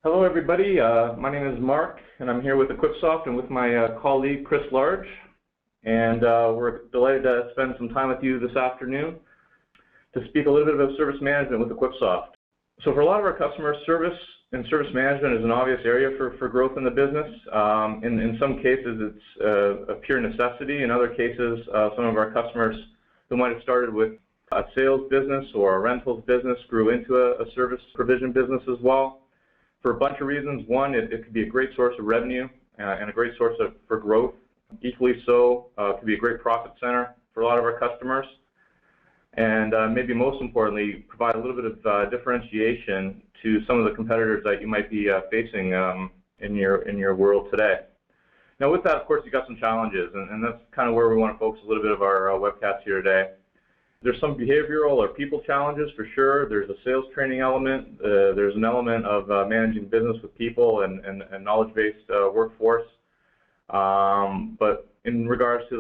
Hello everybody, my name is Mark and I'm here with EquipSoft and with my colleague Chris Large, and we're delighted to spend some time with you this afternoon to speak a little bit about service management with EquipSoft. So for a lot of our customers, service and service management is an obvious area for growth in the business. In some cases it's a pure necessity. In other cases, some of our customers who might have started with a sales business or a rentals business grew into a service provision business as well. For a bunch of reasons. One, it could be a great source of revenue and a great source for growth. Equally so, it could be a great profit center for a lot of our customers. And maybe most importantly, provide a little bit of differentiation to some of the competitors that you might be facing in your world today. Now with that, of course, you've got some challenges, and that's kind of where we want to focus a little bit of our webcast here today. There's some behavioral or people challenges for sure. There's a sales training element. There's an element of managing business with people and knowledge-based workforce. But in regards to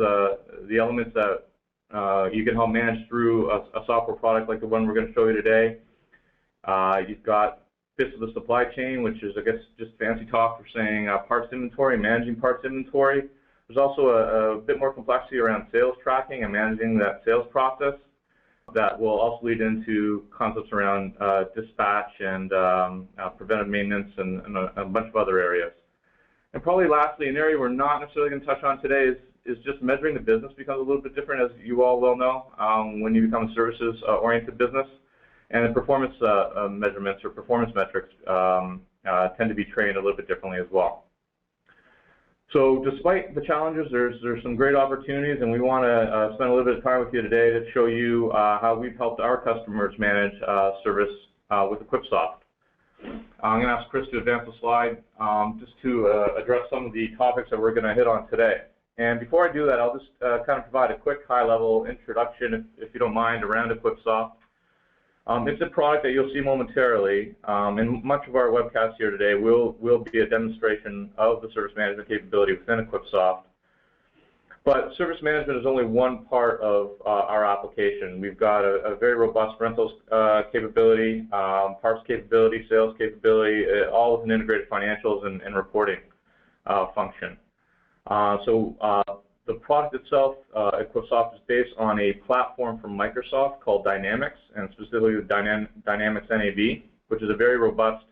the elements that you can help manage through a software product like the one we're going to show you today, you've got bits of the supply chain, which is, I guess, just fancy talk for saying parts inventory, managing parts inventory. There's also a bit more complexity around sales tracking and managing that sales process that will also lead into concepts around dispatch and preventive maintenance and a bunch of other areas. And probably lastly, an area we're not necessarily going to touch on today is just measuring the business becomes a little bit different, as you all well know, when you become a services-oriented business. And the performance measurements or performance metrics tend to be trained a little bit differently as well. So despite the challenges, there's some great opportunities, and we want to spend a little bit of time with you today to show you how we've helped our customers manage service with EquipSoft. I'm going to ask Chris to advance the slide just to address some of the topics that we're going to hit on today. And before I do that, I'll just kind of provide a quick high-level introduction, if you don't mind, around EquipSoft. It's a product that you'll see momentarily, and much of our webcast here today will be a demonstration of the service management capability within EquipSoft. But service management is only one part of our application. We've got a very robust rentals capability, parts capability, sales capability, all with an integrated financials and reporting function. The product itself, EquipSoft, is based on a platform from Microsoft called Dynamics, and specifically the Dynamics NAV, which is a very robust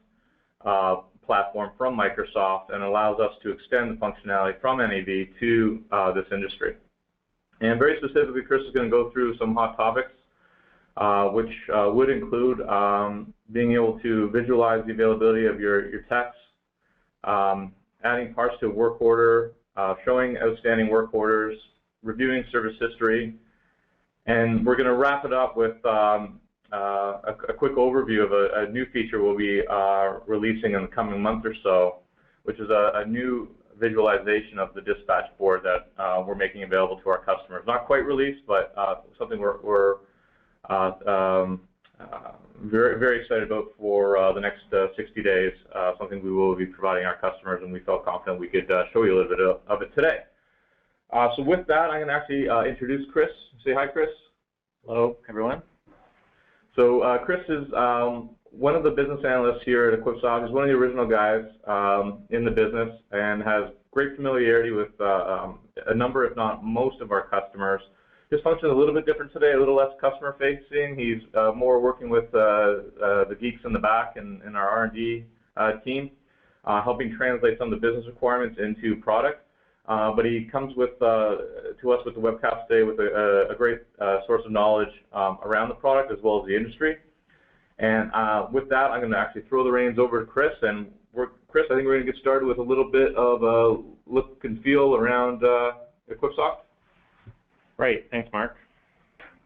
platform from Microsoft and allows us to extend the functionality from NAV to this industry. And very specifically, Chris is going to go through some hot topics, which would include being able to visualize the availability of your techs, adding parts to a work order, showing outstanding work orders, reviewing service history, and we're going to wrap it up with a quick overview of a new feature we'll be releasing in the coming month or so, which is a new visualization of the dispatch board that we're making available to our customers. Not quite released, but something we're very, very excited about for the next 60 days, something we will be providing our customers, and we felt confident we could show you a little bit of it today. So with that, I'm going to actually introduce Chris. Say hi, Chris. Hello, everyone. So Chris is one of the business analysts here at EquipSoft. He's one of the original guys in the business and has great familiarity with a number, if not most, of our customers. His function is a little bit different today, a little less customer-facing. He's more working with the geeks in the back and our R&D team, helping translate some of the business requirements into product. But he comes to us with the webcast today with a great source of knowledge around the product as well as the industry. And with that, I'm going to actually throw the reins over to Chris. And Chris, I think we're going to get started with a little bit of a look and feel around EquipSoft. Right, thanks, Mark.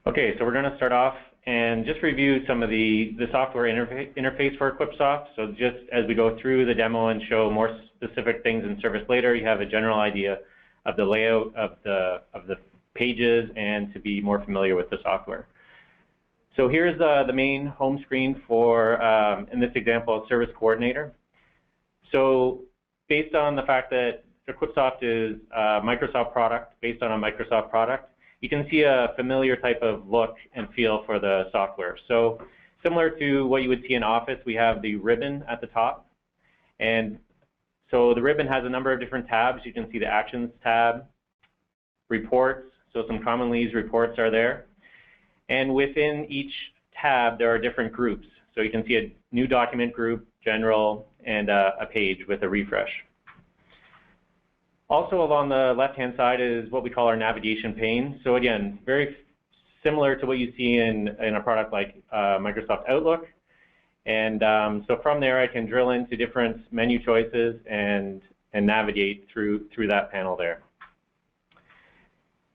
Okay, so we're going to start off and just review some of the software interface for EquipSoft. So just as we go through the demo and show more specific things in service later, you have a general idea of the layout of the pages and to be more familiar with the software. So here's the main home screen for, in this example, Service Coordinator. So based on the fact that EquipSoft is a Microsoft product, based on a Microsoft product, you can see a familiar type of look and feel for the software. So similar to what you would see in Office, we have the ribbon at the top. And so the ribbon has a number of different tabs. You can see the Actions tab, Reports, so some commonly used reports are there. And within each tab, there are different groups. So you can see a new document group, General, and a page with a refresh. Also along the left-hand side is what we call our navigation pane. So again, very similar to what you see in a product like Microsoft Outlook. And so from there, I can drill into different menu choices and navigate through that panel there.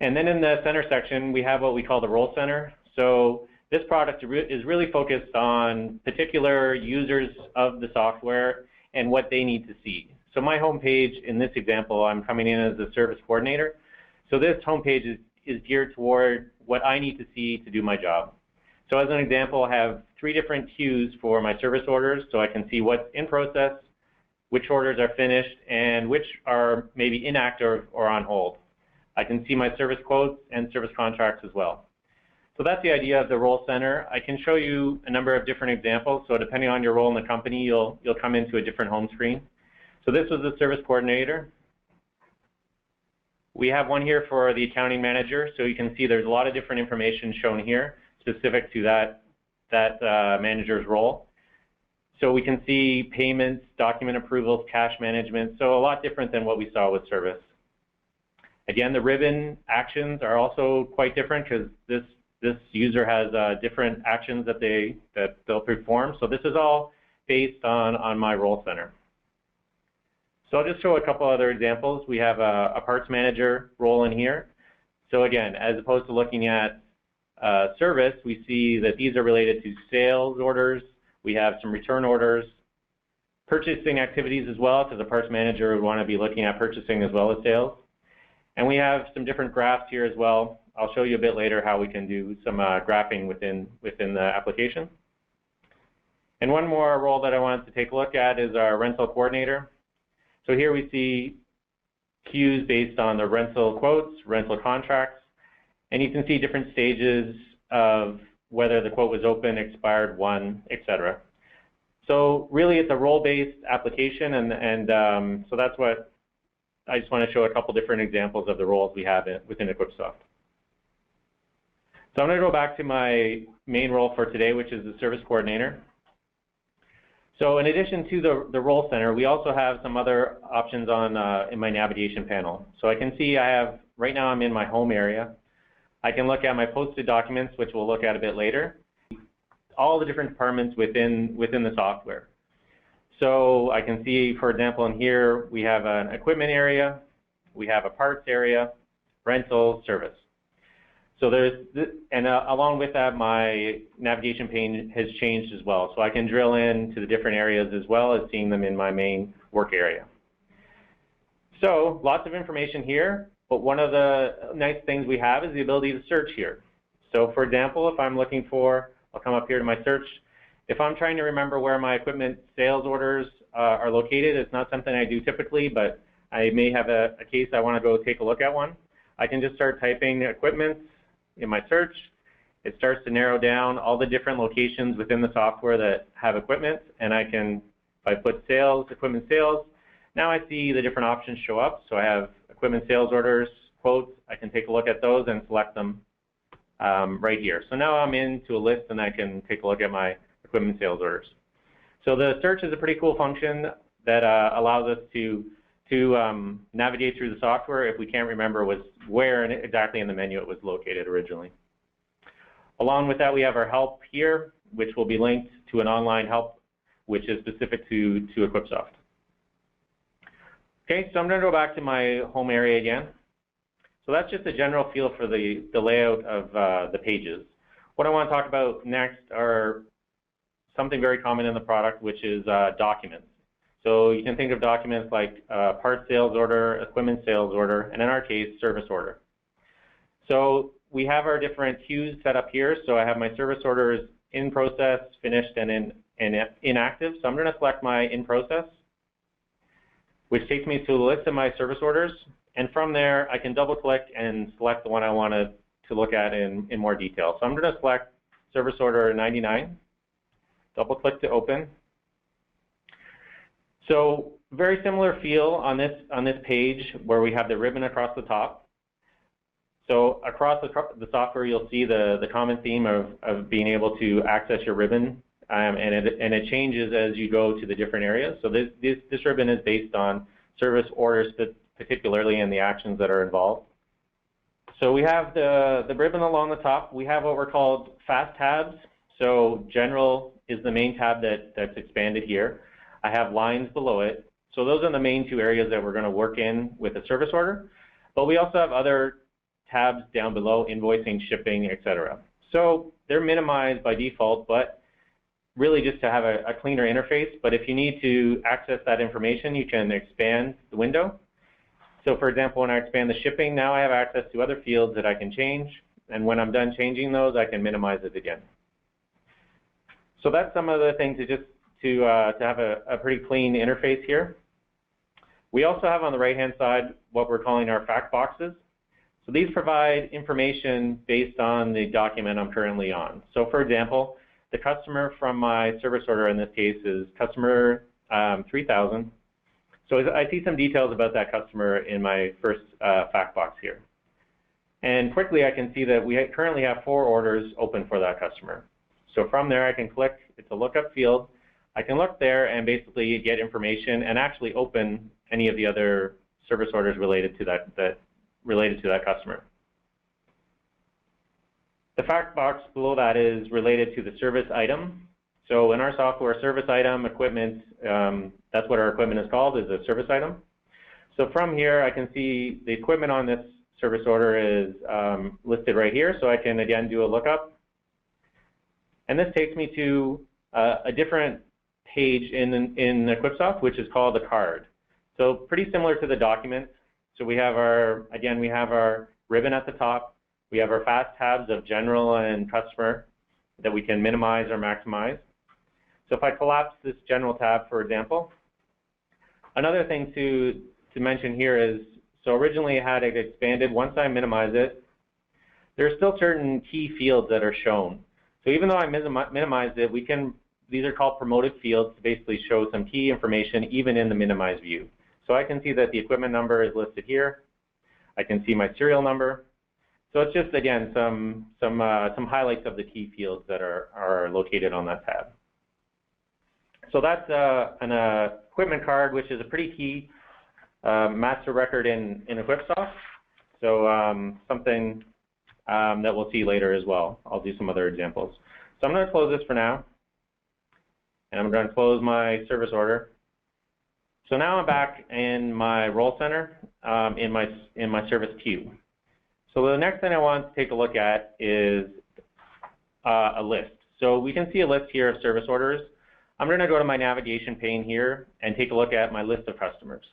And then in the center section, we have what we call the Role Center. So this product is really focused on particular users of the software and what they need to see. So my homepage, in this example, I'm coming in as a service coordinator. So this homepage is geared toward what I need to see to do my job. So as an example, I have 3 different queues for my service orders, so I can see what's in process, which orders are finished, and which are maybe inactive or on hold. I can see my service quotes and service contracts as well. So that's the idea of the Role Center. I can show you a number of different examples. So depending on your role in the company, you'll come into a different home screen. So this was the service coordinator. We have one here for the accounting manager. So you can see there's a lot of different information shown here specific to that manager's role. So we can see payments, document approvals, cash management. So a lot different than what we saw with service. Again, the ribbon actions are also quite different because this user has different actions that they'll perform. So this is all based on my Role Center. So I'll just show a couple other examples. We have a parts manager role in here. So again, as opposed to looking at service, we see that these are related to sales orders. We have some return orders, purchasing activities as well, because the parts manager would want to be looking at purchasing as well as sales. And we have some different graphs here as well. I'll show you a bit later how we can do some graphing within the application. And one more role that I wanted to take a look at is our rental coordinator. So here we see queues based on the rental quotes, rental contracts, and you can see different stages of whether the quote was open, expired, won, etc. So really it's a role-based application, and so that's what I just want to show a couple different examples of the roles we have within EquipSoft. So I'm going to go back to my main role for today, which is the service coordinator. So in addition to the Role Center, we also have some other options on in my navigation panel. So I can see right now I'm in my home area. I can look at my posted documents, which we'll look at a bit later, all the different departments within the software. So I can see, for example, in here, we have an equipment area, we have a parts area, rental, service. So along with that, my navigation pane has changed as well. So I can drill into the different areas as well as seeing them in my main work area. So lots of information here, but one of the nice things we have is the ability to search here. So for example, if I'm looking for, I'll come up here to my search. If I'm trying to remember where my equipment sales orders are located, it's not something I do typically, but I may have a case I want to go take a look at one. I can just start typing equipment in my search. It starts to narrow down all the different locations within the software that have equipment, and I can, if I put sales, equipment sales, now I see the different options show up. So I have equipment sales orders, quotes, I can take a look at those and select them right here. So now I'm into a list and I can take a look at my equipment sales orders. So the search is a pretty cool function that allows us to navigate through the software if we can't remember where exactly in the menu it was located originally. Along with that, we have our help here, which will be linked to an online help, which is specific to EquipSoft. Okay, so I'm going to go back to my home area again. So that's just a general feel for the layout of the pages. What I want to talk about next are something very common in the product, which is documents. So you can think of documents like part sales order, equipment sales order, and in our case, service order. So we have our different queues set up here. So I have my service orders in process, finished, and inactive. So I'm going to select my in process, which takes me to the list of my service orders. And from there, I can double click and select the one I want to look at in more detail. So I'm going to select service order 99, double click to open. So very similar feel on this page where we have the ribbon across the top. So across the software, you'll see the common theme of being able to access your ribbon, and it changes as you go to the different areas. So this ribbon is based on service orders, particularly in the actions that are involved. So we have the ribbon along the top. We have what we're called fast tabs. So general is the main tab that's expanded here. I have lines below it. So those are the main two areas that we're going to work in with a service order. But we also have other tabs down below, invoicing, shipping, etc. So they're minimized by default, but really just to have a cleaner interface. But if you need to access that information, you can expand the window. So for example, when I expand the shipping, now I have access to other fields that I can change. And when I'm done changing those, I can minimize it again. So that's some of the things to have a pretty clean interface here. We also have on the right-hand side what we're calling our fact boxes. So these provide information based on the document I'm currently on. So for example, the customer from my service order in this case is customer 3000. So I see some details about that customer in my first fact box here. And quickly I can see that we currently have 4 orders open for that customer. So from there I can click, it's a lookup field. I can look there and basically get information and actually open any of the other service orders related to that customer. The fact box below that is related to the service item. So in our software, service item, equipment, that's what our equipment is called, is a service item. So from here, I can see the equipment on this service order is listed right here. So I can again do a lookup. And this takes me to a different page in EquipSoft, which is called the card. So pretty similar to the document. So we have we have our ribbon at the top. We have our fast tabs of general and customer that we can minimize or maximize. So if I collapse this general tab, for example, another thing to mention here is, so originally I had it expanded. Once I minimize it, there's still certain key fields that are shown. So even though I minimized it, these are called promoted fields to basically show some key information even in the minimized view. So I can see that the equipment number is listed here. I can see my serial number. So it's just, again, some highlights of the key fields that are located on that tab. So that's an equipment card, which is a pretty key master record in EquipSoft. So something that we'll see later as well. I'll do some other examples. So I'm going to close this for now. And I'm going to close my service order. So now I'm back in my role center in my service queue. So the next thing I want to take a look at is a list. So we can see a list here of service orders. I'm going to go to my navigation pane here and take a look at my list of customers.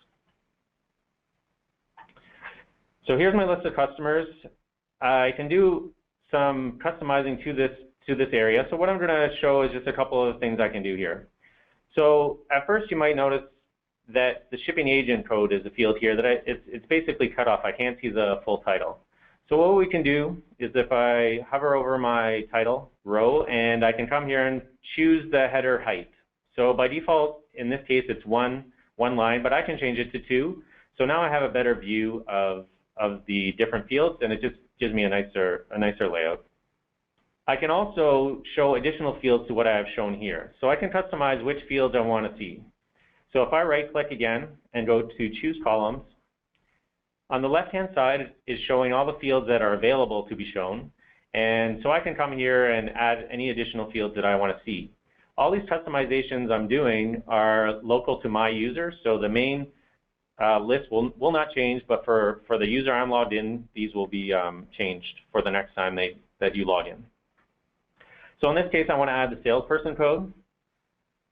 So here's my list of customers. I can do some customizing to this area. So what I'm going to show is just a couple of things I can do here. So at first you might notice that the shipping agent code is a field here that it's basically cut off. I can't see the full title. So what we can do is if I hover over my title row, and I can come here and choose the header height. So by default, in this case, it's one line, but I can change it to 2. So now I have a better view of the different fields, and it just gives me a nicer layout. I can also show additional fields to what I have shown here. So I can customize which fields I want to see. So if I right-click again and go to Choose Columns, on the left-hand side is showing all the fields that are available to be shown. And so I can come here and add any additional fields that I want to see. All these customizations I'm doing are local to my user. So the main list will not change, but for the user I'm logged in, these will be changed for the next time that you log in. So in this case, I want to add the salesperson code.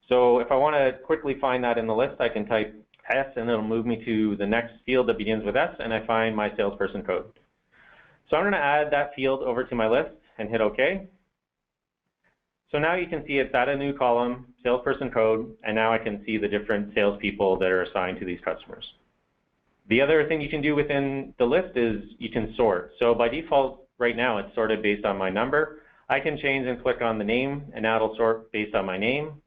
So if I want to quickly find that in the list, I can type S, and it'll move me to the next field that begins with S, and I find my salesperson code. So I'm going to add that field over to my list and hit OK. So now you can see it's added a new column, salesperson code, and now I can see the different salespeople that are assigned to these customers. The other thing you can do within the list is you can sort. So by default, right now, it's sorted based on my number. I can change and click on the name, and now it'll sort based on my name.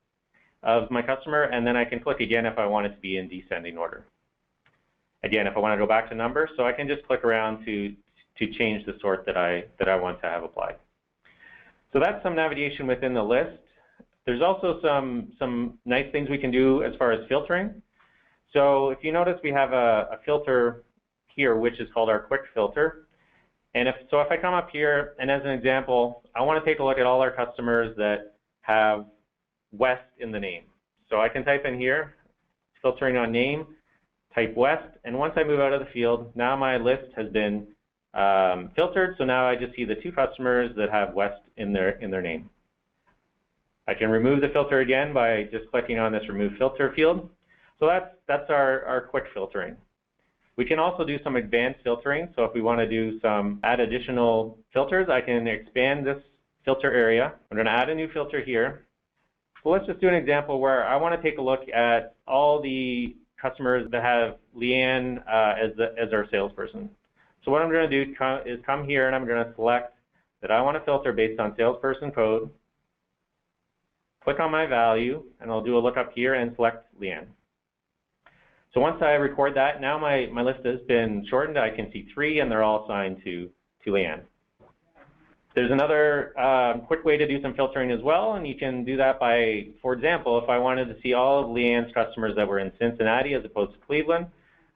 of my customer, and then I can click again if I want it to be in descending order. Again, if I want to go back to number, so I can just click around to change the sort that I want to have applied. So that's some navigation within the list. There's also some nice things we can do as far as filtering. So if you notice, we have a filter here, which is called our quick filter. And if I come up here, and as an example, I want to take a look at all our customers that have West in the name. So I can type in here, filtering on name, type West, and once I move out of the field, now my list has been filtered. So now I just see the 2 customers that have West in their name. I can remove the filter again by just clicking on this remove filter field. So that's our quick filtering. We can also do some advanced filtering. So if we want to do add additional filters, I can expand this filter area. I'm going to add a new filter here. So let's just do an example where I want to take a look at all the customers that have Leanne as our salesperson. So what I'm going to do is come here and I'm going to select that I want to filter based on salesperson code. Click on my value, and I'll do a lookup here and select Leanne. So once I record that, now my list has been shortened. I can see 3, and they're all assigned to Leanne. There's another quick way to do some filtering as well, and you can do that by, for example, if I wanted to see all of Leanne's customers that were in Cincinnati as opposed to Cleveland,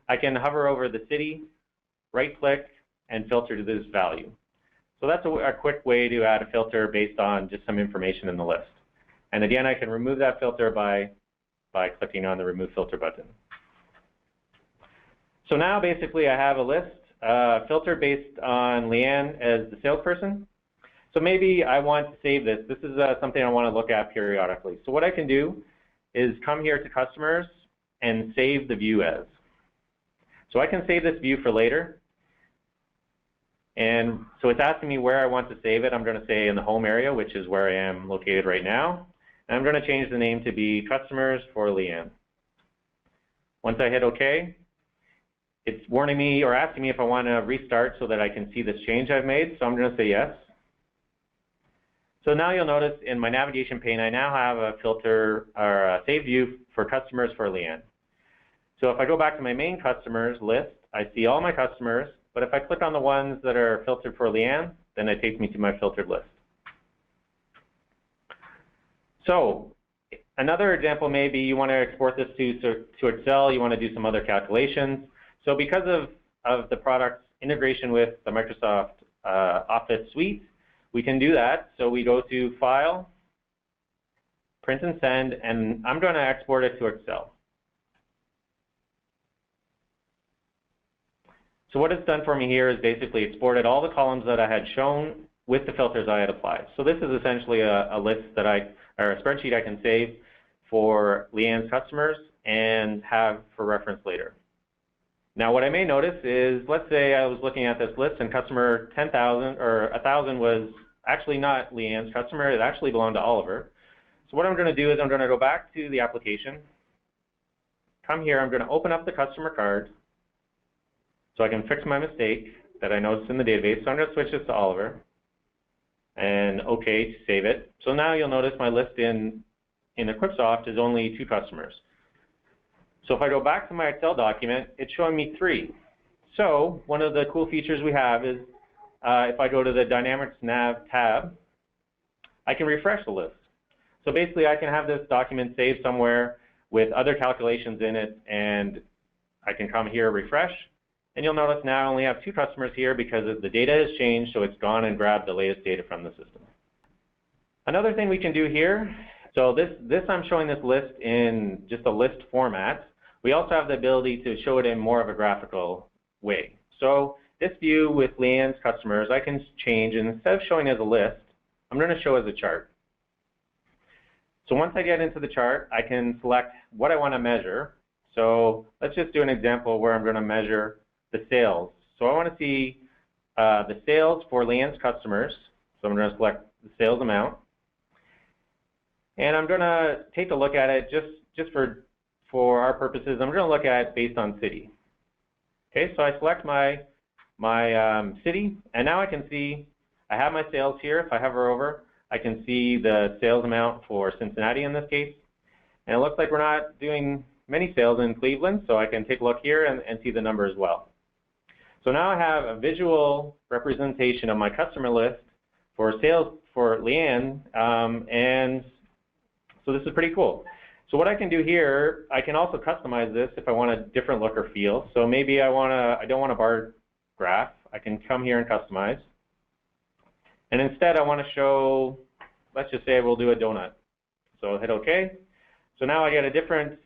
I can hover over the city, right-click, and filter to this value. So that's a quick way to add a filter based on just some information in the list. And again, I can remove that filter by clicking on the Remove Filter button. So now basically I have a list filtered based on Leanne as the salesperson. So maybe I want to save this. This is something I want to look at periodically. So what I can do is come here to Customers and save the view as. So I can save this view for later. And so it's asking me where I want to save it. I'm going to say in the home area, which is where I am located right now. And I'm going to change the name to be Customers for Leanne. Once I hit OK, it's warning me or asking me if I want to restart so that I can see this change I've made. So I'm going to say yes. So now you'll notice in my navigation pane, I now have a filter or a save view for Customers for Leanne. So if I go back to my main customers list, I see all my customers. But if I click on the ones that are filtered for Leanne, then it takes me to my filtered list. So another example may be you want to export this to Excel, you want to do some other calculations. So because of the product's integration with the Microsoft Office suite, we can do that. So we go to File, Print and Send, and I'm going to export it to Excel. So what it's done for me here is basically exported all the columns that I had shown with the filters I had applied. So this is essentially a list that or a spreadsheet I can save for Leanne's customers and have for reference later. Now what I may notice is, let's say I was looking at this list and customer 10,000 or 1,000 was actually not Leanne's customer, it actually belonged to Oliver. So what I'm going to do is I'm going to go back to the application, come here, I'm going to open up the customer card so I can fix my mistake that I noticed in the database. So I'm going to switch this to Oliver and OK to save it. So now you'll notice my list in EquipSoft is only 2 customers. So if I go back to my Excel document, it's showing me 3. So one of the cool features we have is if I go to the Dynamics Nav tab, I can refresh the list. So basically I can have this document saved somewhere with other calculations in it, and I can come here, refresh, and you'll notice now I only have 2 customers here because the data has changed, so it's gone and grabbed the latest data from the system. Another thing we can do here, so this I'm showing this list in just a list format. We also have the ability to show it in more of a graphical way. So this view with Leanne's customers, I can change, and instead of showing as a list, I'm going to show as a chart. So once I get into the chart, I can select what I want to measure. So let's just do an example where I'm going to measure the sales. So I want to see the sales for Leanne's customers. So I'm going to select the sales amount. And I'm going to take a look at it just for our purposes. I'm going to look at it based on city. Okay, so I select my city, and now I can see I have my sales here. If I hover over, I can see the sales amount for Cincinnati in this case. And it looks like we're not doing many sales in Cleveland, so I can take a look here and see the number as well. So now I have a visual representation of my customer list for sales for Leanne, and so this is pretty cool. So what I can do here, I can also customize this if I want a different look or feel. So maybe I don't want a bar graph. I can come here and customize. And instead I want to show, let's just say we'll do a donut. So I'll hit OK. So now I get a different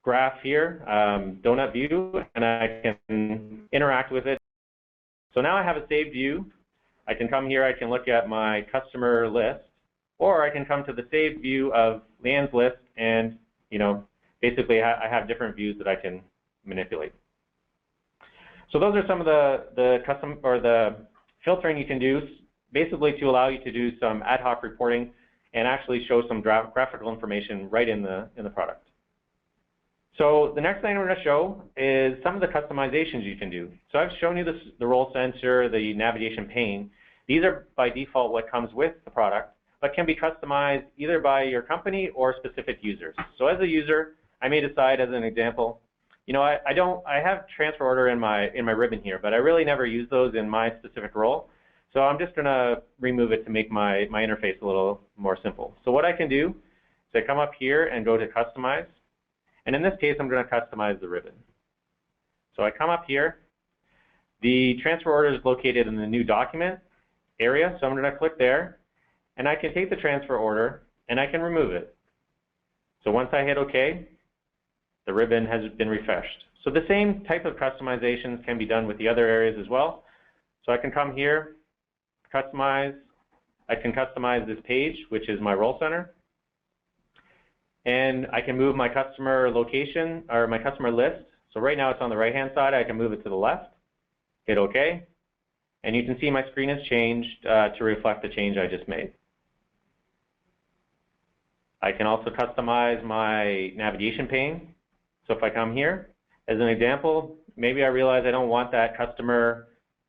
graph here, donut view, and I can interact with it. So now I have a saved view. I can come here, I can look at my customer list, or I can come to the saved view of Leanne's list, and basically I have different views that I can manipulate. So those are some of the custom or the filtering you can do, basically to allow you to do some ad hoc reporting and actually show some graphical information right in the product. So the next thing we're going to show is some of the customizations you can do. So I've shown you the role sensor, the navigation pane. These are by default what comes with the product, but can be customized either by your company or specific users. So as a user, I may decide, as an example, I have transfer order in my ribbon here, but I really never use those in my specific role. So I'm just going to remove it to make my interface a little more simple. So what I can do is I come up here and go to Customize. And in this case, I'm going to customize the ribbon. So I come up here. The transfer order is located in the New Document area, so I'm going to click there. And I can take the transfer order, and I can remove it. So once I hit OK, the ribbon has been refreshed. So the same type of customizations can be done with the other areas as well. So I can come here, customize. I can customize this page, which is my role center. And I can move my customer location or my customer list. So right now it's on the right-hand side. I can move it to the left, hit OK. And you can see my screen has changed to reflect the change I just made. I can also customize my navigation pane. So if I come here, as an example, maybe I realize I don't want that customer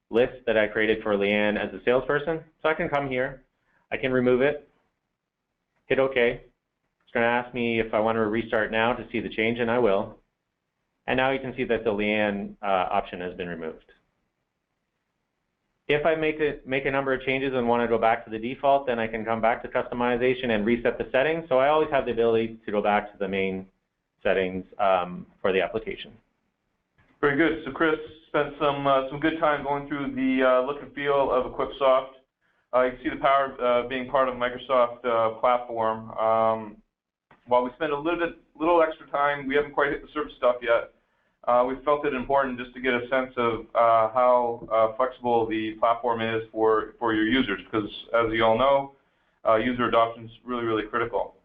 list that I created for Leanne as a salesperson. So I can come here, I can remove it, hit OK. It's going to ask me if I want to restart now to see the change, and I will. And now you can see that the Leanne option has been removed. If I make a number of changes and want to go back to the default, then I can come back to customization and reset the settings. So I always have the ability to go back to the main settings for the application. Very good. So Chris spent some good time going through the look and feel of EquipSoft. You can see the power of being part of the Microsoft platform. While we spent a little extra time, we haven't quite hit the surface stuff yet. We felt it important just to get a sense of how flexible the platform is for your users, because as you all know, user adoption is really, really critical.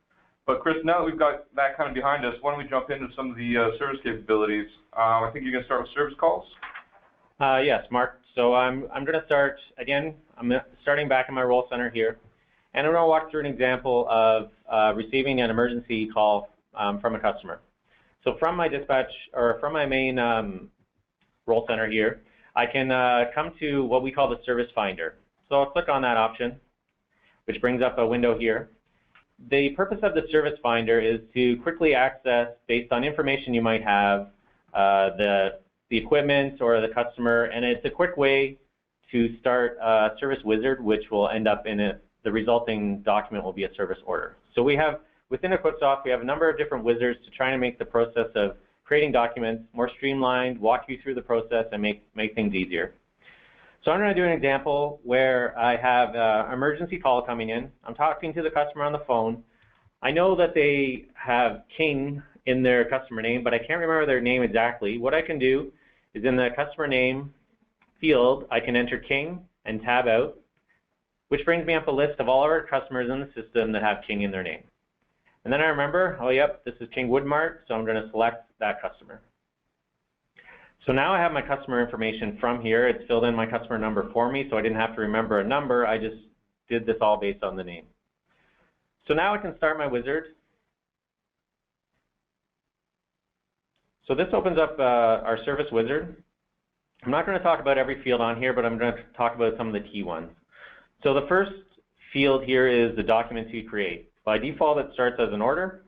But Chris, now that we've got that kind of behind us, why don't we jump into some of the service capabilities? I think you're going to start with service calls. Yes, Mark. So I'm going to start, again, I'm starting back in my role center here. And I'm going to walk through an example of receiving an emergency call from a customer. So from my dispatch, or from my main role center here, I can come to what we call the service finder. So I'll click on that option, which brings up a window here. The purpose of the service finder is to quickly access, based on information you might have, the equipment or the customer, and it's a quick way to start a service wizard, which will end up in the resulting document will be a service order. So we have, within EquipSoft, we have a number of different wizards to try to make the process of creating documents more streamlined, walk you through the process, and make things easier. So I'm going to do an example where I have an emergency call coming in. I'm talking to the customer on the phone. I know that they have King in their customer name, but I can't remember their name exactly. What I can do is in the customer name field, I can enter King and tab out, which brings me up a list of all of our customers in the system that have King in their name. And then I remember, oh, yep, this is King Woodmart, so I'm going to select that customer. So now I have my customer information from here. It's filled in my customer number for me, so I didn't have to remember a number. I just did this all based on the name. So now I can start my wizard. So this opens up our service wizard. I'm not going to talk about every field on here, but I'm going to talk about some of the key ones. So the first field here is the documents you create. By default, it starts as an order.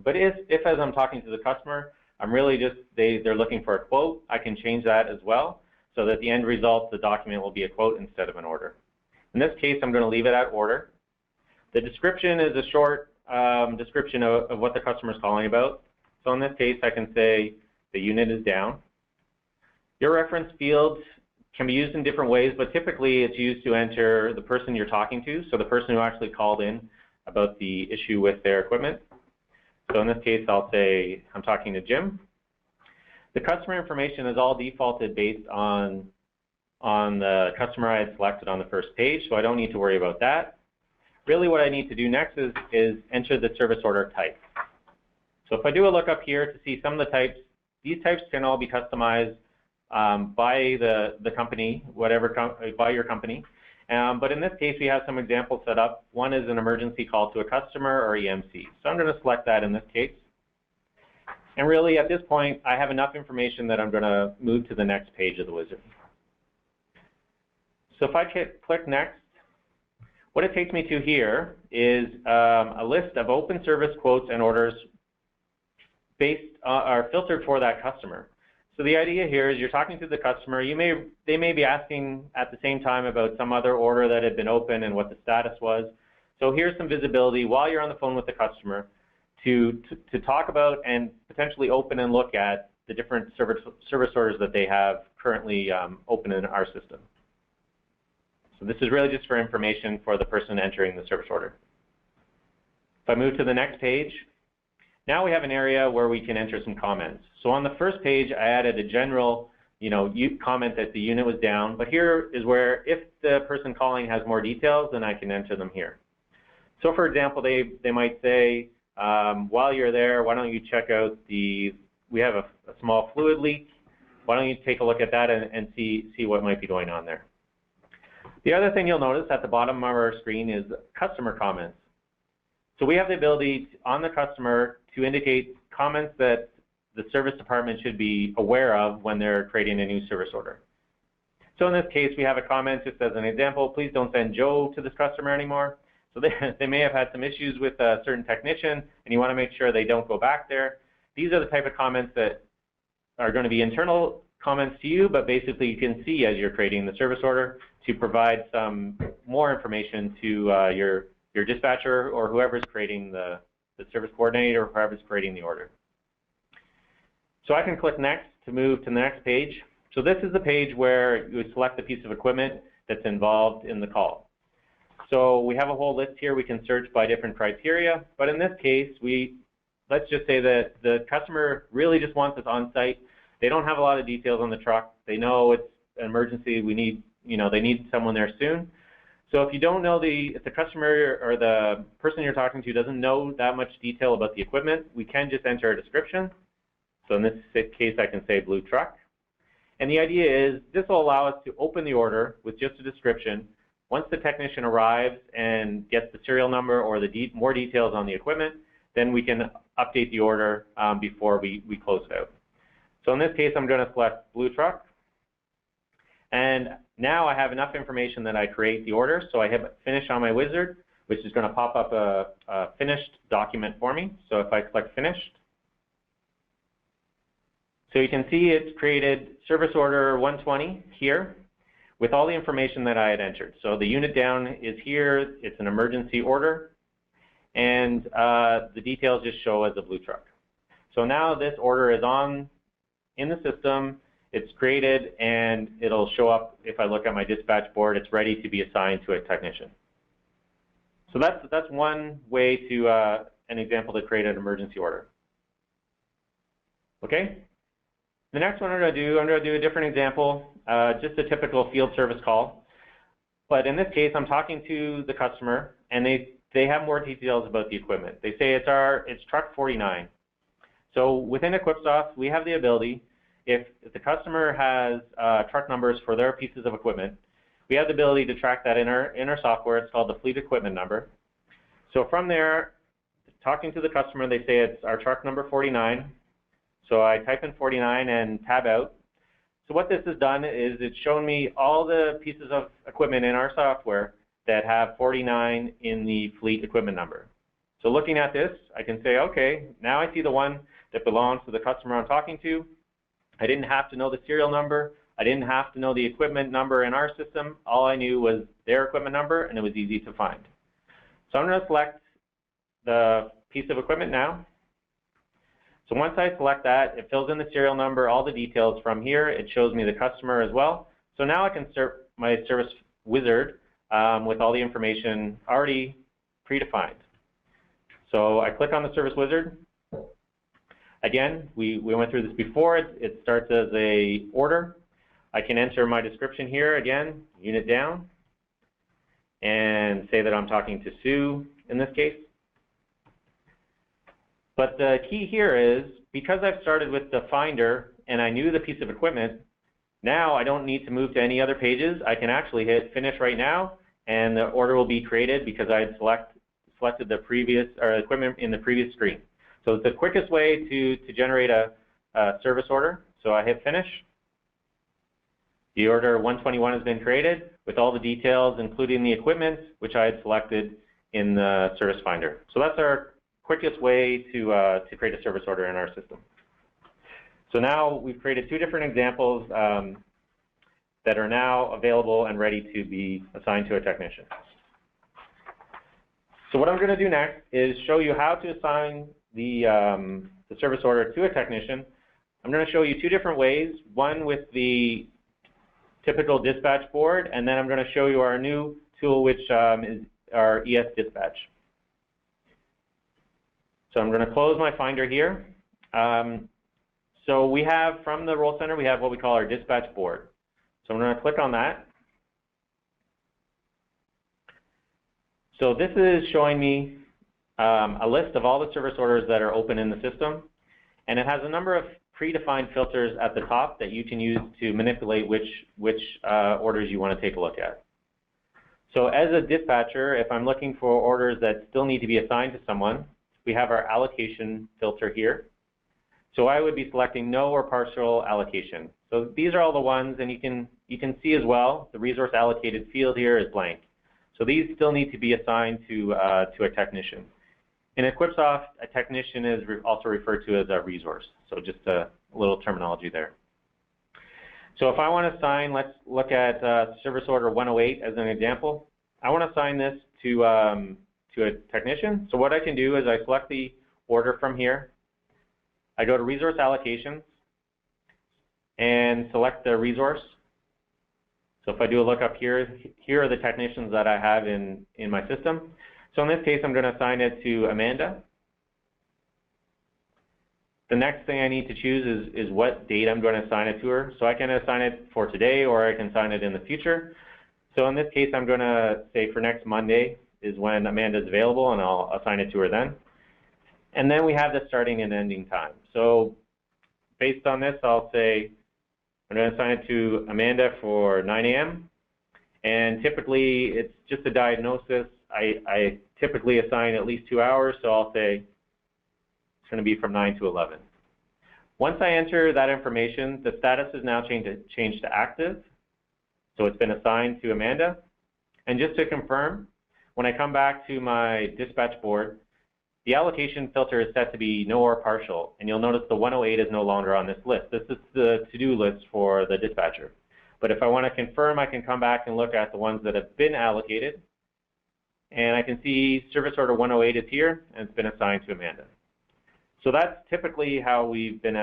But if as I'm talking to the customer, I'm really just, they're looking for a quote, I can change that as well, so that the end result, the document will be a quote instead of an order. In this case, I'm going to leave it at order. The description is a short description of what the customer is calling about. So in this case, I can say the unit is down. Your reference field can be used in different ways, but typically it's used to enter the person you're talking to, so the person who actually called in about the issue with their equipment. So in this case, I'll say I'm talking to Jim. The customer information is all defaulted based on the customer I had selected on the first page, so I don't need to worry about that. Really what I need to do next is enter the service order type. So if I do a lookup here to see some of the types, these types can all be customized by the company, by your company. But in this case, we have some examples set up. One is an emergency call to a customer or EMC. So I'm going to select that in this case. And really, at this point, I have enough information that I'm going to move to the next page of the wizard. So if I click Next, what it takes me to here is a list of open service quotes and orders are filtered for that customer. So the idea here is you're talking to the customer. They may be asking at the same time about some other order that had been open and what the status was. So here's some visibility while you're on the phone with the customer to talk about and potentially open and look at the different service orders that they have currently open in our system. So this is really just for information for the person entering the service order. If I move to the next page, now we have an area where we can enter some comments. So on the first page, I added a general, comment that the unit was down. But here is where, if the person calling has more details, then I can enter them here. So for example, they might say, while you're there, why don't you check out we have a small fluid leak. Why don't you take a look at that and see what might be going on there. The other thing you'll notice at the bottom of our screen is customer comments. So we have the ability on the customer to indicate comments that the service department should be aware of when they're creating a new service order. So in this case, we have a comment just as an example, please don't send Joe to this customer anymore. So they may have had some issues with a certain technician, and you want to make sure they don't go back there. These are the type of comments that are going to be internal comments to you, but basically you can see as you're creating the service order to provide some more information to your dispatcher or whoever's creating the service coordinator or whoever's creating the order. So I can click Next to move to the next page. So this is the page where you would select the piece of equipment that's involved in the call. So we have a whole list here. We can search by different criteria, but in this case, let's just say that the customer really just wants us on site. They don't have a lot of details on the truck. They know it's an emergency. They need someone there soon. So if you don't know if the customer or the person you're talking to doesn't know that much detail about the equipment, we can just enter a description. So in this case, I can say blue truck. And the idea is this will allow us to open the order with just a description. Once the technician arrives and gets the serial number or more details on the equipment, then we can update the order before we close it out. So in this case, I'm going to select blue truck. And now I have enough information that I create the order. So I hit finish on my wizard, which is going to pop up a finished document for me. So if I click finished, so you can see it's created service order 120 here with all the information that I had entered. So the unit down is here. It's an emergency order. And the details just show as a blue truck. So now this order is in the system. It's created, and it'll show up if I look at my dispatch board. It's ready to be assigned to a technician. So that's one way to an example to create an emergency order. Okay. The next one I'm going to do a different example, just a typical field service call. But in this case, I'm talking to the customer, and they have more details about the equipment. They say it's truck 49. So within EquipSoft, we have the ability, if the customer has truck numbers for their pieces of equipment, we have the ability to track that in our software. It's called the fleet equipment number. So from there, talking to the customer, they say it's our truck number 49. So I type in 49 and tab out. So what this has done is it's shown me all the pieces of equipment in our software that have 49 in the fleet equipment number. So looking at this, I can say, okay, now I see the one that belongs to the customer I'm talking to. I didn't have to know the serial number. I didn't have to know the equipment number in our system. All I knew was their equipment number, and it was easy to find. So I'm going to select the piece of equipment now. So once I select that, it fills in the serial number, all the details from here. It shows me the customer as well. So now I can start my service wizard with all the information already predefined. So I click on the service wizard. Again, we went through this before. It starts as a order. I can enter my description here again, unit down, and say that I'm talking to Sue in this case. But the key here is, because I've started with the finder and I knew the piece of equipment, now I don't need to move to any other pages. I can actually hit finish right now, and the order will be created because I had selected the previous equipment in the previous screen. So it's the quickest way to generate a service order. So I hit finish. The order 121 has been created with all the details, including the equipment, which I had selected in the service finder. So that's our quickest way to create a service order in our system. So now we've created two different examples that are now available and ready to be assigned to a technician. So what I'm going to do next is show you how to assign the service order to a technician. I'm going to show you two different ways, one with the typical dispatch board, and then I'm going to show you our new tool, which is our ES Dispatch. So I'm going to close my finder here. So we have, from the Role Center, we have what we call our dispatch board. So I'm going to click on that. So this is showing me a list of all the service orders that are open in the system, and it has a number of predefined filters at the top that you can use to manipulate which orders you want to take a look at. So as a dispatcher, if I'm looking for orders that still need to be assigned to someone, we have our allocation filter here. So I would be selecting no or partial allocation. So these are all the ones, and you can see as well, the resource allocated field here is blank. So these still need to be assigned to a technician. In EquipSoft, a technician is also referred to as a resource. So just a little terminology there. So if I want to assign, let's look at service order 108 as an example. I want to assign this to a technician. So what I can do is I select the order from here. I go to resource allocations and select the resource. So if I do a lookup here, here are the technicians that I have in my system. So in this case, I'm going to assign it to Amanda. The next thing I need to choose is what date I'm going to assign it to her. So I can assign it for today, or I can assign it in the future. So in this case, I'm going to say for next Monday is when Amanda is available, and I'll assign it to her then. And then we have the starting and ending time. So based on this, I'll say I'm going to assign it to Amanda for 9 a.m. And typically, it's just a diagnosis. I typically assign at least 2 hours, so I'll say it's going to be from 9 to 11. Once I enter that information, the status is now changed to active. So it's been assigned to Amanda. And just to confirm, when I come back to my dispatch board, the allocation filter is set to be no or partial. And you'll notice the 108 is no longer on this list. This is the to-do list for the dispatcher. But if I want to confirm, I can come back and look at the ones that have been allocated. And I can see service order 108 is here, and it's been assigned to Amanda. So that's typically how we've been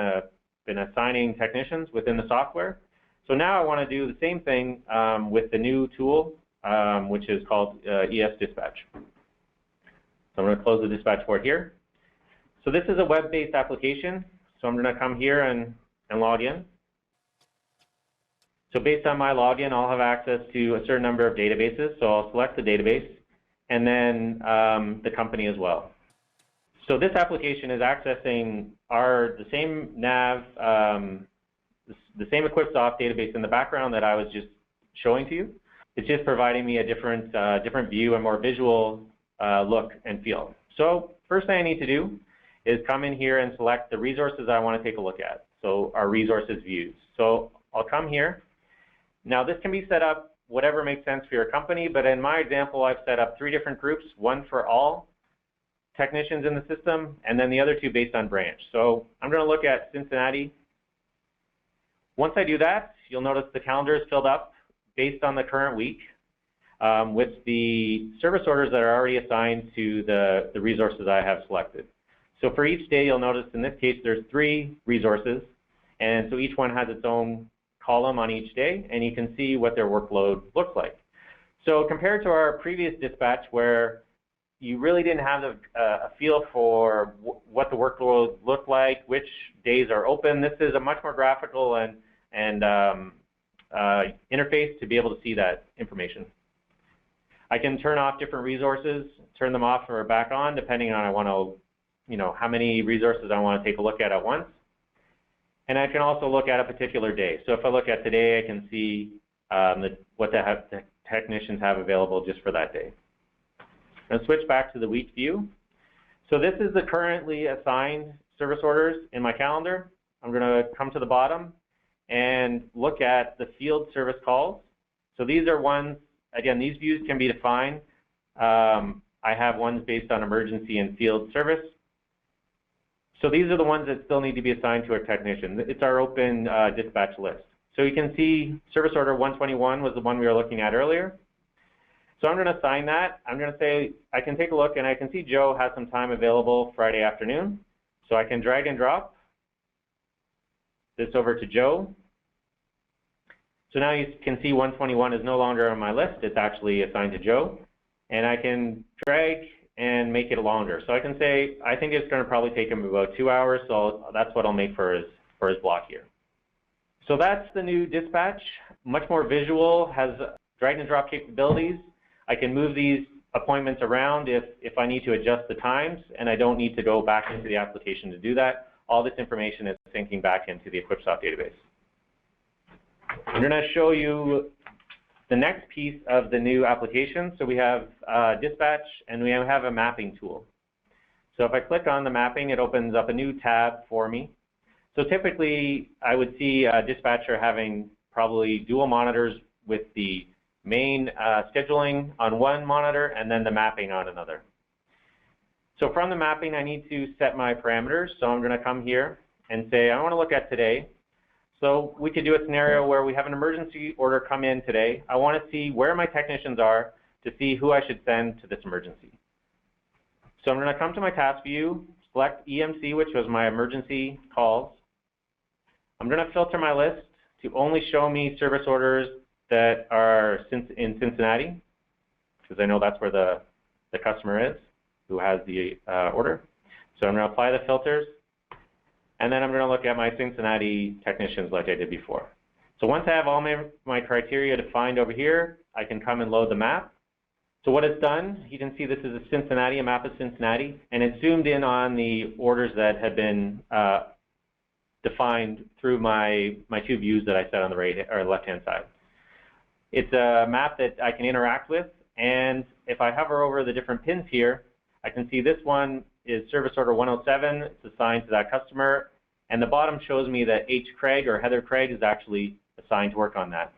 assigning technicians within the software. So now I want to do the same thing with the new tool, which is called ES Dispatch. So I'm going to close the dispatch board here. So this is a web-based application. So I'm going to come here and log in. So based on my login, I'll have access to a certain number of databases. So I'll select the database, and then the company as well. So this application is accessing the same nav, the same EquipSoft database in the background that I was just showing to you. It's just providing me a different view, a more visual look and feel. So first thing I need to do is come in here and select the resources I want to take a look at. So our resources views. So I'll come here. Now this can be set up whatever makes sense for your company, but in my example, I've set up 3 different groups, one for all, technicians in the system, and then the other 2 based on branch. So I'm going to look at Cincinnati. Once I do that, you'll notice the calendar is filled up based on the current week with the service orders that are already assigned to the resources I have selected. So for each day, you'll notice in this case there's 3 resources, and so each one has its own column on each day, and you can see what their workload looks like. So compared to our previous dispatch where you really didn't have a feel for what the workload looked like, which days are open, this is a much more graphical and interface to be able to see that information. I can turn off different resources, turn them off or back on, depending on how many resources I want to take a look at once. And I can also look at a particular day. So if I look at today, I can see what the technicians have available just for that day. I'm going to switch back to the week view. So this is the currently assigned service orders in my calendar. I'm going to come to the bottom and look at the field service calls. So these are ones, again, these views can be defined. I have ones based on emergency and field service. So these are the ones that still need to be assigned to a technician. It's our open dispatch list. So you can see service order 121 was the one we were looking at earlier. So I'm going to assign that. I'm going to say I can take a look, and I can see Joe has some time available Friday afternoon. So I can drag and drop this over to Joe. So now you can see 121 is no longer on my list. It's actually assigned to Joe. And I can drag and make it longer. So I can say, I think it's going to probably take him about 2 hours, so that's what I'll make for his block here. So that's the new dispatch, much more visual, has drag and drop capabilities. I can move these appointments around if I need to adjust the times, and I don't need to go back into the application to do that. All this information is syncing back into the EquipSoft database. I'm going to show you the next piece of the new application. So we have dispatch, and we have a mapping tool. So if I click on the mapping, it opens up a new tab for me. So typically, I would see a dispatcher having probably dual monitors with the main scheduling on one monitor and then the mapping on another. So from the mapping, I need to set my parameters. So I'm going to come here and say, I want to look at today. So we could do a scenario where we have an emergency order come in today. I want to see where my technicians are to see who I should send to this emergency. So I'm going to come to my task view, select EMC, which was my emergency calls. I'm going to filter my list to only show me service orders that are in Cincinnati, because I know that's where the customer is who has the order. So I'm going to apply the filters, and then I'm going to look at my Cincinnati technicians like I did before. So once I have all my criteria defined over here, I can come and load the map. So what it's done, you can see this is a map of Cincinnati, and it's zoomed in on the orders that have been defined through my 2 views that I set on the right or left-hand side. It's a map that I can interact with, and if I hover over the different pins here, I can see this one is service order 107. It's assigned to that customer, and the bottom shows me that H. Craig or Heather Craig is actually assigned to work on that.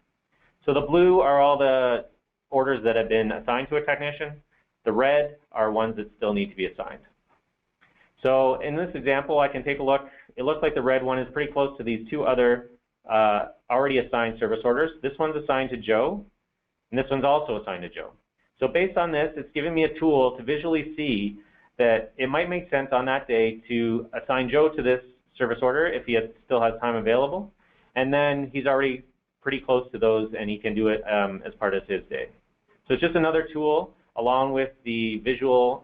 So the blue are all the orders that have been assigned to a technician. The red are ones that still need to be assigned. So in this example, I can take a look. It looks like the red one is pretty close to these 2 other already assigned service orders. This one's assigned to Joe, and this one's also assigned to Joe. So based on this, it's giving me a tool to visually see that it might make sense on that day to assign Joe to this service order if he still has time available, and then he's already pretty close to those and he can do it as part of his day. So it's just another tool along with the visual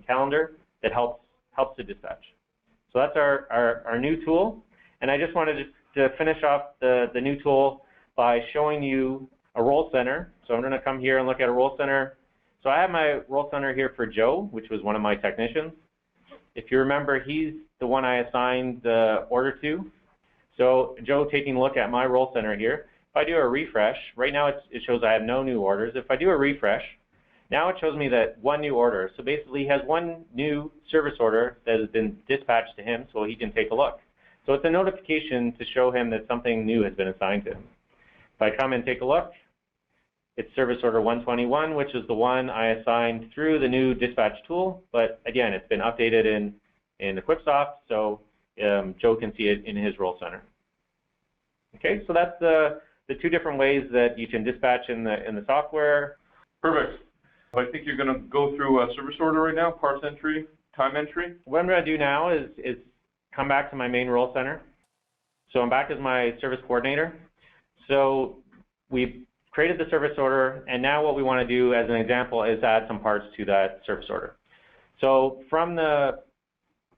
calendar that helps to dispatch. So that's our new tool, and I just wanted to finish off the new tool by showing you a role center. So I'm going to come here and look at a role center. So I have my role center here for Joe, which was one of my technicians. If you remember, he's the one I assigned the order to. So Joe, taking a look at my role center here, if I do a refresh, right now it shows I have no new orders. If I do a refresh, now it shows me that 1 new order. So basically he has 1 new service order that has been dispatched to him so he can take a look. So it's a notification to show him that something new has been assigned to him. If I come and take a look, it's service order 121, which is the one I assigned through the new dispatch tool, but again, it's been updated in EquipSoft, so Joe can see it in his role center. Okay, so that's the two different ways that you can dispatch in the software. Perfect. I think you're going to go through a service order right now, parts entry, time entry. What I'm going to do now is come back to my main role center. So I'm back as my service coordinator. So we've created the service order, and now what we want to do as an example is add some parts to that service order. So from the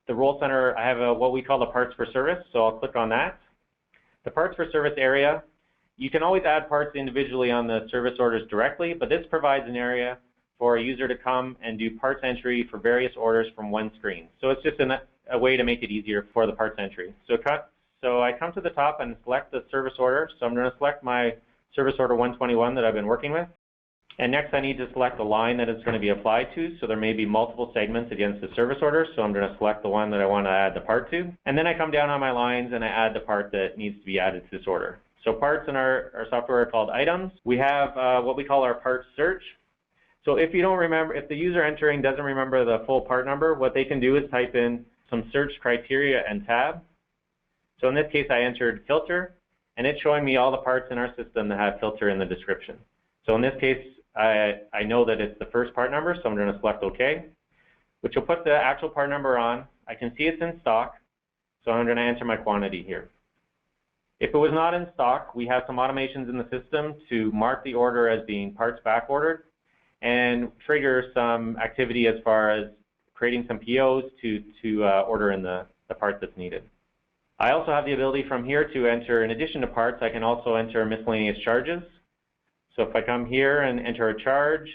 role center, I have what we call the parts for service, so I'll click on that. The parts for service area, you can always add parts individually on the service orders directly, but this provides an area for a user to come and do parts entry for various orders from one screen. So it's just a way to make it easier for the parts entry. So I come to the top and select the service order. So I'm going to select my service order 121 that I've been working with. And next I need to select the line that it's going to be applied to. So there may be multiple segments against the service order. So I'm going to select the one that I want to add the part to. And then I come down on my lines and I add the part that needs to be added to this order. So parts in our software are called items. We have what we call our part search. So if you don't remember, if the user entering doesn't remember the full part number, what they can do is type in some search criteria and tab. So in this case, I entered filter, and it's showing me all the parts in our system that have filter in the description. So in this case, I know that it's the first part number, so I'm going to select OK, which will put the actual part number on. I can see it's in stock, so I'm going to enter my quantity here. If it was not in stock, we have some automations in the system to mark the order as being parts back ordered and trigger some activity as far as creating some POs to order in the part that's needed. I also have the ability from here to enter, in addition to parts, I can also enter miscellaneous charges. So if I come here and enter a charge,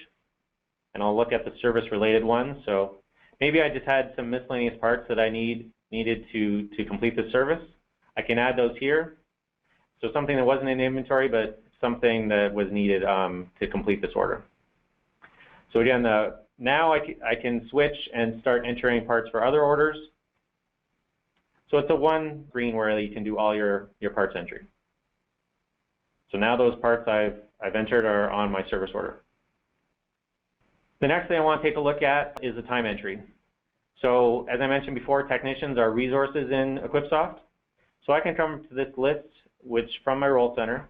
and I'll look at the service-related one. So maybe I just had some miscellaneous parts that I needed to complete the service. I can add those here. So something that wasn't in inventory, but something that was needed to complete this order. So again, now I can switch and start entering parts for other orders. So it's a one screen where you can do all your parts entry. So now those parts I've entered are on my service order. The next thing I want to take a look at is the time entry. So as I mentioned before, technicians are resources in EquipSoft. So I can come to this list, which from my role center,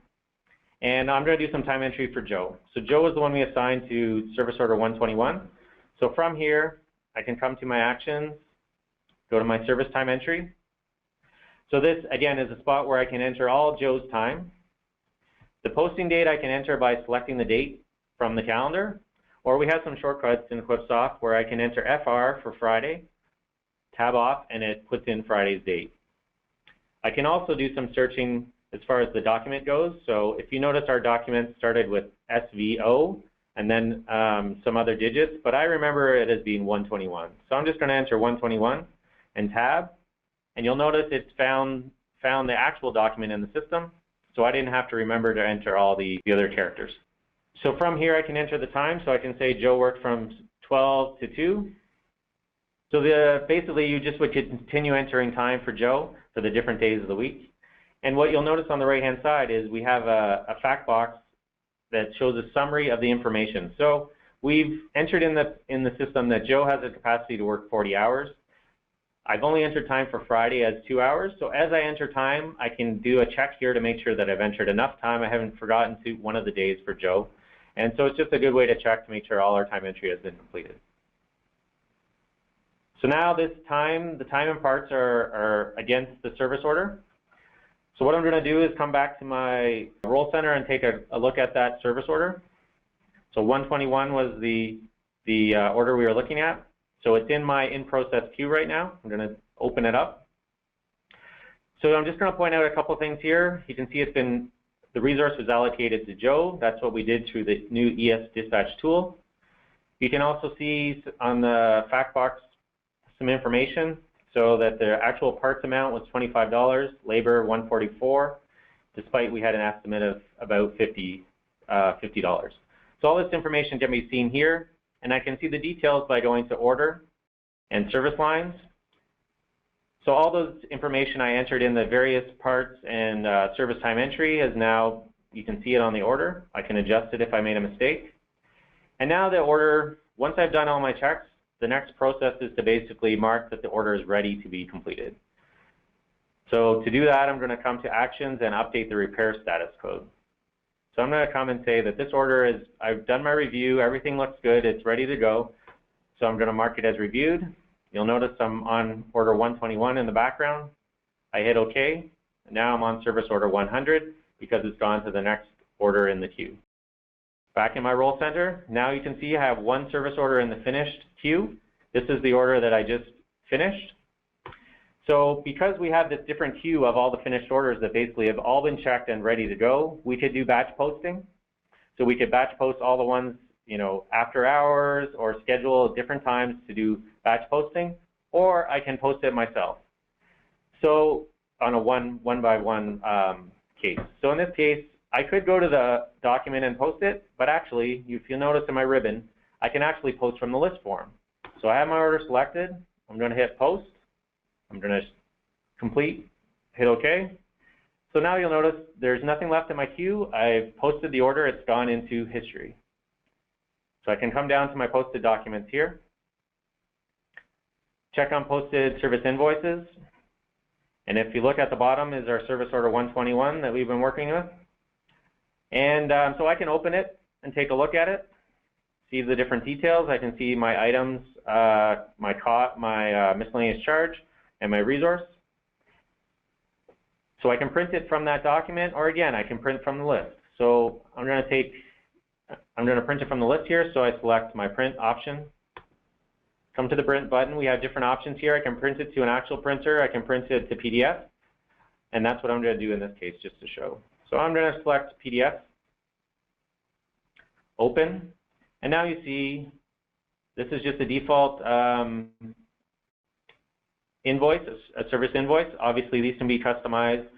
and I'm going to do some time entry for Joe. So Joe is the one we assigned to service order 121. So from here, I can come to my actions, go to my service time entry. So this, again, is a spot where I can enter all Joe's time. The posting date I can enter by selecting the date from the calendar, or we have some shortcuts in EquipSoft where I can enter FR for Friday, tab off, and it puts in Friday's date. I can also do some searching as far as the document goes. So if you notice, our document started with SVO and then some other digits, but I remember it as being 121. So I'm just going to enter 121 and tab, and you'll notice it's found the actual document in the system, so I didn't have to remember to enter all the other characters. So from here I can enter the time, so I can say Joe worked from 12 to 2. So basically you just would continue entering time for Joe for the different days of the week. And what you'll notice on the right-hand side is we have a fact box that shows a summary of the information. So we've entered in the system that Joe has a capacity to work 40 hours. I've only entered time for Friday as 2 hours. So as I enter time, I can do a check here to make sure that I've entered enough time. I haven't forgotten to one of the days for Joe. And so it's just a good way to check to make sure all our time entry has been completed. So now this time, the time and parts are against the service order. So what I'm going to do is come back to my role center and take a look at that service order. So 121 was the order we were looking at. So it's in my in-process queue right now. I'm going to open it up. So I'm just going to point out a couple of things here. You can see the resource was allocated to Joe. That's what we did through the new ES dispatch tool. You can also see on the fact box some information, so that the actual parts amount was $25, labor $144, despite we had an estimate of about $50. So all this information can be seen here, and I can see the details by going to order and service lines. So all those information I entered in the various parts and service time entry has now You can see it on the order. I can adjust it if I made a mistake. And now the order, once I've done all my checks, the next process is to basically mark that the order is ready to be completed. So to do that, I'm going to come to Actions and update the repair status code. So I'm going to come and say that this order is, I've done my review, everything looks good, it's ready to go. So I'm going to mark it as reviewed. You'll notice I'm on order 121 in the background. I hit OK. Now I'm on service order 100 because it's gone to the next order in the queue. Back in my role center, now you can see I have one service order in the finished queue. This is the order that I just finished. So because we have this different queue of all the finished orders that basically have all been checked and ready to go, we could do batch posting. So we could batch post all the ones, you know, after hours or schedule different times to do batch posting, or I can post it myself. So on a one by one case. So in this case, I could go to the document and post it, but actually, if you'll notice in my ribbon, I can actually post from the list form. So I have my order selected. I'm going to hit post. I'm going to complete, hit OK. So now you'll notice there's nothing left in my queue. I've posted the order. It's gone into history. So I can come down to my posted documents here, check on posted service invoices. And if you look at the bottom is our service order 121 that we've been working with. And so I can open it and take a look at it, see the different details. I can see my items, my miscellaneous charge, and my resource. So I can print it from that document, or again, I can print from the list. So I'm going to print it from the list here, so I select my print option. Come to the print button. We have different options here. I can print it to an actual printer. I can print it to PDF. And that's what I'm going to do in this case, just to show. So I'm going to select PDF, open, and now you see this is just a default invoice, a service invoice. Obviously, these can be customized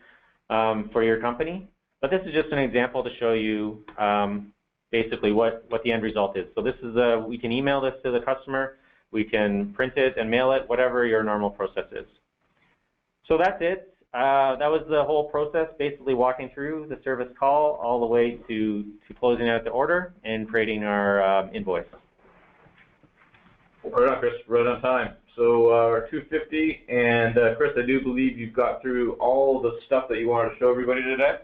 for your company, but this is just an example to show you basically what the end result is. So this is we can email this to the customer, we can print it and mail it, whatever your normal process is. So that's it. That was the whole process, basically walking through the service call all the way to closing out the order and creating our invoice. Right on, Chris, right on time. So our 250, and Chris, I do believe you've got through all the stuff that you wanted to show everybody today.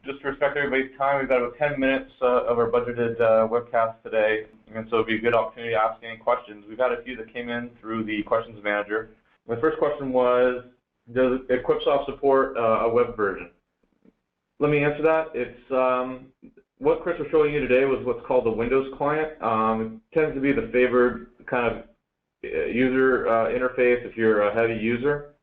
Just to respect everybody's time, we've got about 10 minutes of our budgeted webcast today, and so it'll be a good opportunity to ask any questions. We've had a few that came in through the questions manager. The first question was, does EquipSoft support a web version? Let me answer that. It's what Chris was showing you today was what's called the Windows client. It tends to be the favored kind of user interface if you're a heavy user,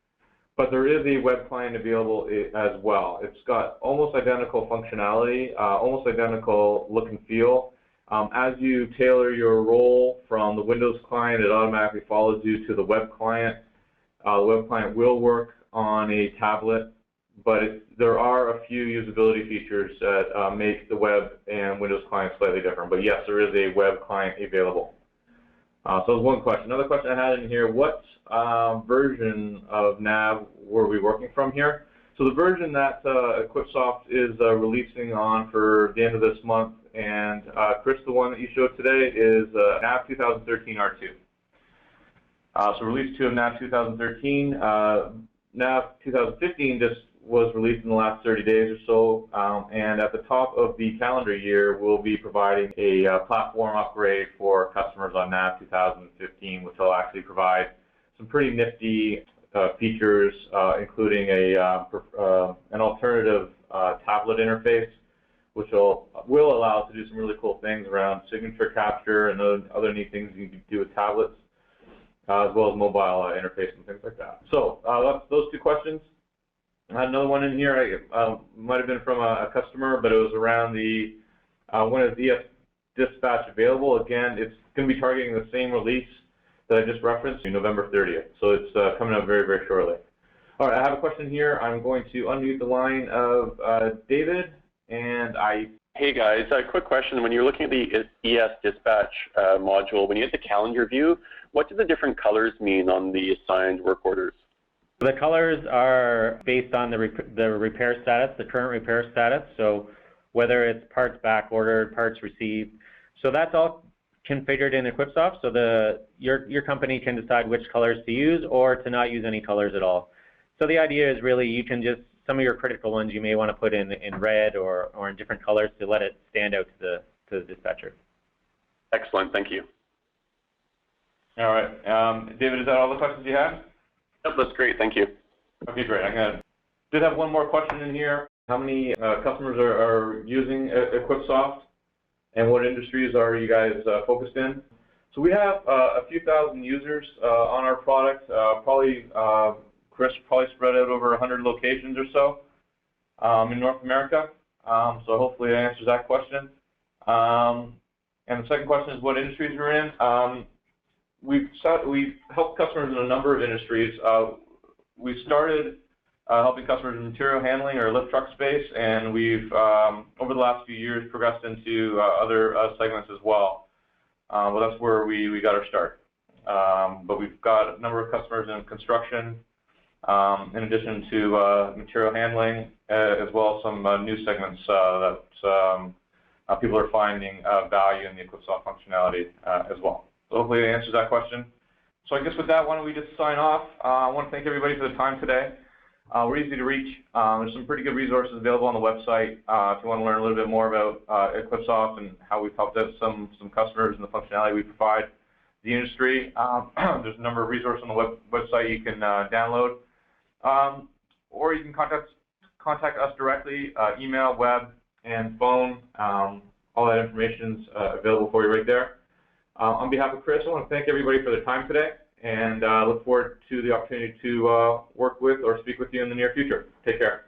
but there is a web client available as well. It's got almost identical functionality, almost identical look and feel. As you tailor your role from the Windows client, it automatically follows you to the web client. The web client will work on a tablet, but there are a few usability features that make the web and Windows client slightly different. But yes, there is a web client available. So that's one question. Another question I had in here, what version of nav were we working from here? So the version that EquipSoft is releasing on for the end of this month, and Chris, the one that you showed today is nav 2013 R2. So release 2 of nav 2013. nav 2015 just was released in the last 30 days or so, and at the top of the calendar year, we'll be providing a platform upgrade for customers on nav 2015, which will actually provide some pretty nifty features, including an alternative tablet interface, which will allow us to do some really cool things around signature capture and other neat things you can do with tablets, as well as mobile interface and things like that. So that's those two questions. I had another one in here. I might have been from a customer, but it was around the when is ES Dispatch available? Again, it's going to be targeting the same release that I just referenced, November 30th. So it's coming up very, very shortly. All right, I have a question here. I'm going to unmute the line of David, and Hey guys, a quick question. When you're looking at the ES Dispatch module, when you hit the calendar view, what do the different colors mean on the assigned work orders? The colors are based on the repair status, the current repair status. So whether it's parts back ordered, parts received. So that's all configured in EquipSoft, so your company can decide which colors to use or to not use any colors at all. So the idea is really you can just, some of your critical ones you may want to put in red or in different colors to let it stand out to the dispatcher. Excellent, thank you. All right, David, is that all the questions you had? Yep, that's great, thank you. Okay, great. I did have one more question in here. How many customers are using EquipSoft, and what industries are you guys focused in? So we have a few thousand users on our product, Chris, probably spread out over 100 locations or so in North America. So hopefully that answers that question. And the second question is what industries we're in. We've helped customers in a number of industries. We started helping customers in material handling or lift truck space, and we've, over the last few years, progressed into other segments as well. Well, that's where we got our start. But we've got a number of customers in construction, in addition to material handling, as well as some new segments that people are finding value in the EquipSoft functionality as well. So hopefully that answers that question. So I guess with that, why don't we just sign off. I want to thank everybody for the time today. We're easy to reach. There's some pretty good resources available on the website if you want to learn a little bit more about EquipSoft and how we've helped out some customers and the functionality we provide the industry. There's a number of resources on the website you can download. Or you can contact us directly, email, web, and phone. All that information is available for you right there. On behalf of Chris, I want to thank everybody for their time today, and look forward to the opportunity to work with or speak with you in the near future. Take care.